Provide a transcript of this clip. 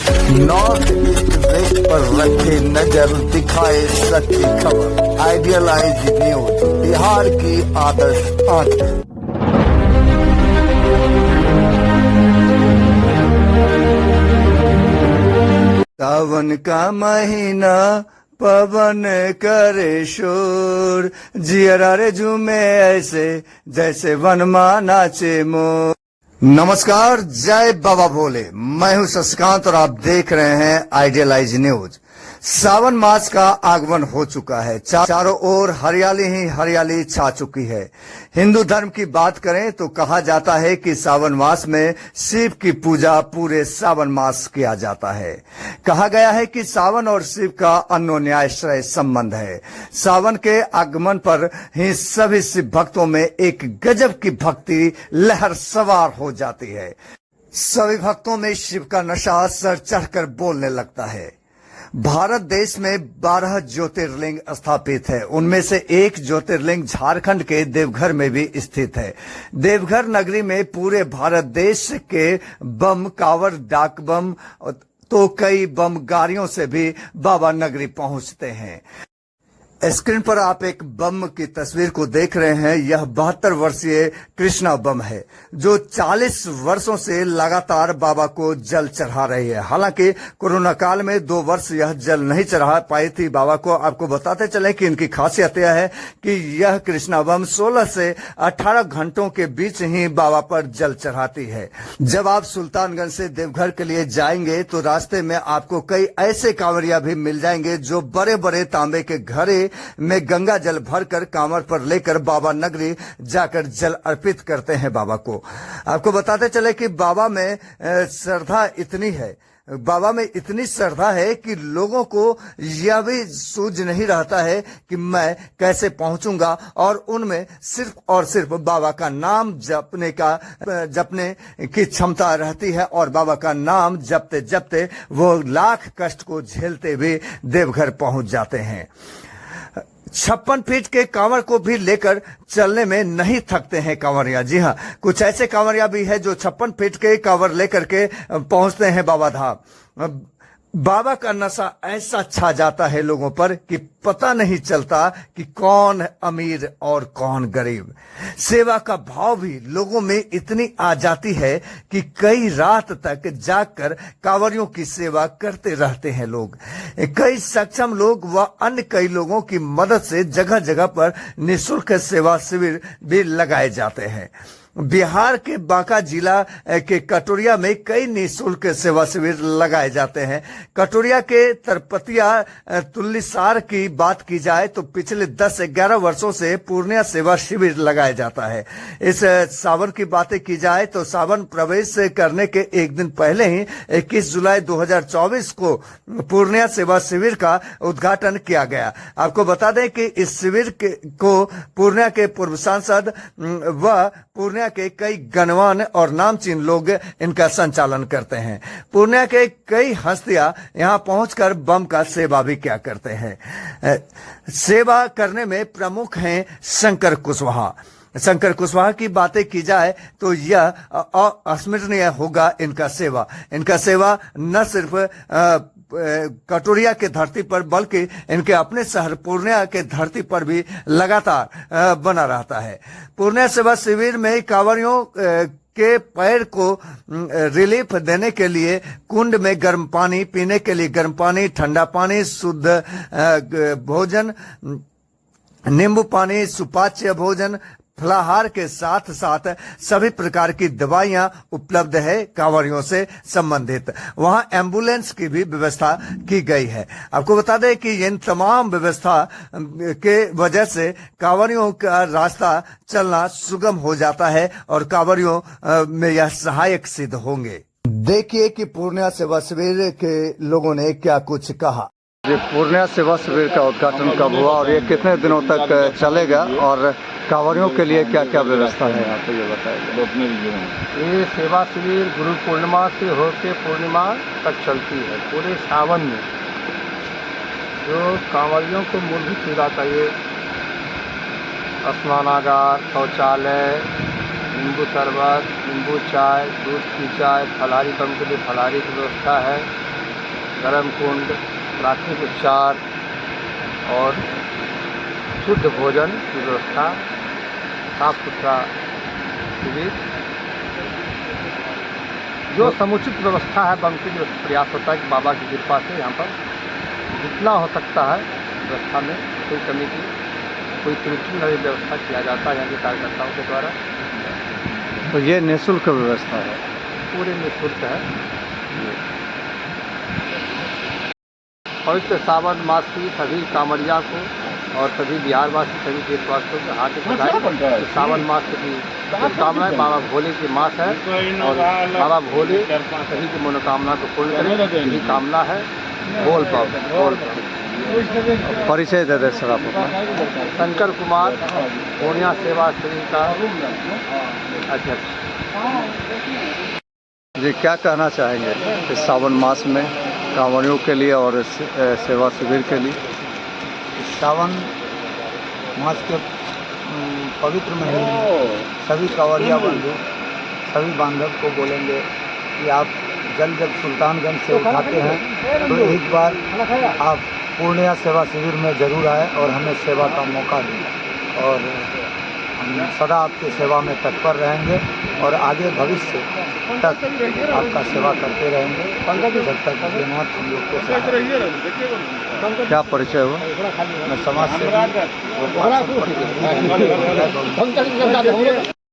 North east west पर रखे नजर, दिखाए सच्ची खबर। आइडियलाइज न्यूज, बिहार की आदर्श आंखें। सावन का महीना पवन करे शोर, जियरा रे झूमे ऐसे जैसे वनमा नाचे मोर। नमस्कार, जय बाबा भोले। मैं हूं शशिकांत और आप देख रहे हैं आइडियलाइज न्यूज। सावन मास का आगमन हो चुका है। चारों ओर हरियाली ही हरियाली छा चुकी है। हिंदू धर्म की बात करें तो कहा जाता है कि सावन मास में शिव की पूजा पूरे सावन मास किया जाता है। कहा गया है कि सावन और शिव का अन्योन्याश्रय संबंध है। सावन के आगमन पर ही सभी शिव भक्तों में एक गजब की भक्ति लहर सवार हो जाती है। सभी भक्तों में शिव का नशा सर चढ़कर बोलने लगता है। भारत देश में 12 ज्योतिर्लिंग स्थापित है। उनमें से एक ज्योतिर्लिंग झारखंड के देवघर में भी स्थित है। देवघर नगरी में पूरे भारत देश के बम, कांवड़, डाक बम तो कई बम गाड़ियों से भी बाबा नगरी पहुंचते हैं। स्क्रीन पर आप एक बम की तस्वीर को देख रहे हैं। यह 72 वर्षीय कृष्णा बम है जो 40 वर्षों से लगातार बाबा को जल चढ़ा रही है। हालांकि कोरोना काल में 2 वर्ष यह जल नहीं चढ़ा पाई थी बाबा को। आपको बताते चले कि इनकी खासियत यह है कि यह कृष्णा बम 16 से 18 घंटों के बीच ही बाबा पर जल चढ़ाती है। जब आप सुल्तानगंज से देवघर के लिए जाएंगे तो रास्ते में आपको कई ऐसे कांवरिया भी मिल जाएंगे जो बड़े बड़े तांबे के घड़े में गंगा जल भरकर कांवड़ पर लेकर बाबा नगरी जाकर जल अर्पित करते हैं बाबा को। आपको बताते चले कि बाबा में श्रद्धा इतनी है, बाबा में इतनी श्रद्धा है कि लोगों को यह भी सूझ नहीं रहता है कि मैं कैसे पहुंचूंगा, और उनमें सिर्फ और सिर्फ बाबा का नाम जपने की क्षमता रहती है। और बाबा का नाम जपते जपते वो लाख कष्ट को झेलते भी देवघर पहुंच जाते हैं। 56 फीट के कांवड़ को भी लेकर चलने में नहीं थकते हैं कांवरिया। जी हाँ, कुछ ऐसे कांवरिया भी है जो 56 फीट के कांवड़ लेकर के पहुंचते हैं बाबा धाम। बाबा का नशा ऐसा छा जाता है लोगों पर कि पता नहीं चलता कि कौन अमीर और कौन गरीब। सेवा का भाव भी लोगों में इतनी आ जाती है कि कई रात तक जागकर कांवरियों की सेवा करते रहते हैं लोग। कई सक्षम लोग व अन्य कई लोगों की मदद से जगह जगह पर निःशुल्क सेवा शिविर भी लगाए जाते हैं। बिहार के बांका जिला के कटोरिया में कई निःशुल्क सेवा शिविर लगाए जाते हैं। कटोरिया के तरपतिया तुल्लीसार की बात की जाए तो पिछले 10-11 वर्षों से पूर्णिया सेवा शिविर लगाया जाता है। इस सावन की बातें की जाए तो सावन प्रवेश करने के एक दिन पहले ही 21 जुलाई 2024 को पूर्णिया सेवा शिविर का उद्घाटन किया गया। आपको बता दें कि इस शिविर को पूर्णिया के पूर्व सांसद व पूर्णिया के कई गणवान और नामचीन लोग इनका संचालन करते हैं। पूर्णिया के कई हस्तियां यहां पहुंचकर बम का सेवा भी किया करते हैं। सेवा करने में प्रमुख हैं शंकर कुशवाहा। शंकर कुशवाहा की बातें की जाए तो यह अस्मरणीय होगा इनका सेवा न सिर्फ कटोरिया के धरती पर बल्कि इनके अपने शहर पूर्णिया के धरती पर भी लगातार बना रहता है। पूर्णिया सेवा शिविर में कांवरियों के पैर को रिलीफ देने के लिए कुंड में गर्म पानी, पीने के लिए गर्म पानी, ठंडा पानी, शुद्ध भोजन, नींबू पानी, सुपाच्य भोजन, फलाहार के साथ साथ सभी प्रकार की दवाइयां उपलब्ध है कांवरियों से संबंधित। वहां एम्बुलेंस की भी व्यवस्था की गई है। आपको बता दें कि इन तमाम व्यवस्था के वजह से कांवरियों का रास्ता चलना सुगम हो जाता है और कांवरियों में यह सहायक सिद्ध होंगे। देखिए कि पूर्णिया सेवा शिविर के लोगों ने क्या कुछ कहा। ये पूर्णिया सेवा शिविर का उद्घाटन कब हुआ और ये कितने दिनों तक चलेगा और कांवरियों के लिए क्या क्या व्यवस्था है, आप ये बताइए। ये सेवा शिविर गुरु पूर्णिमा से होकर पूर्णिमा तक चलती है। पूरे सावन में जो कांवरियों को मूलभूत सुविधा चाहिए, स्नानागार, शौचालय, नींबू शरबत, नींबू चाय, दूध की चाय, फलाहारी कर्म के लिए फलाहारी की व्यवस्था है, गर्म कुंड, प्राथमिक उपचार और शुद्ध भोजन की व्यवस्था, साफ सुथरा शिविर, जो समुचित व्यवस्था है बल्कि जो प्रयास होता है कि बाबा की कृपा से यहाँ पर जितना हो सकता है व्यवस्था में कोई कमी की कोई त्रुटि नहीं व्यवस्था किया जाता है यहाँ के कार्यकर्ताओं के द्वारा। तो ये निःशुल्क व्यवस्था है। पूरे निःशुल्क है। पवित्र सावन मास की सभी कांवड़िया को और सभी बिहारवासी सभी देशवासियों को हार्दिक बधाई। तो सावन मास की शुभकामनाएं। बाबा भोले की मास है और बाबा भोले सभी की मनोकामना को पूर्ण करें, यही कामना है। बोल पाओ बोल पाओ। परिचय दे दे सर आप अपना। शंकर कुमार, पूर्णिया सेवा श्री का अध्यक्ष। जी, क्या कहना चाहेंगे इस सावन मास में कांवड़ियों के लिए और सेवा शिविर के लिए? सावन मास के पवित्र महीने में सभी कांवड़िया बंधु सभी बांधव को बोलेंगे कि आप जल जब सुल्तानगंज से उठाते हैं तो एक बार आप पूर्णिया सेवा शिविर में ज़रूर आए और हमें सेवा का मौका दें। और हम सदा आपकी सेवा में तत्पर रहेंगे और आगे भविष्य तक आपका सेवा करते रहेंगे जब तक भोलेनाथ हम लोग को। क्या परिचय हुआ? मैं समाज सेवी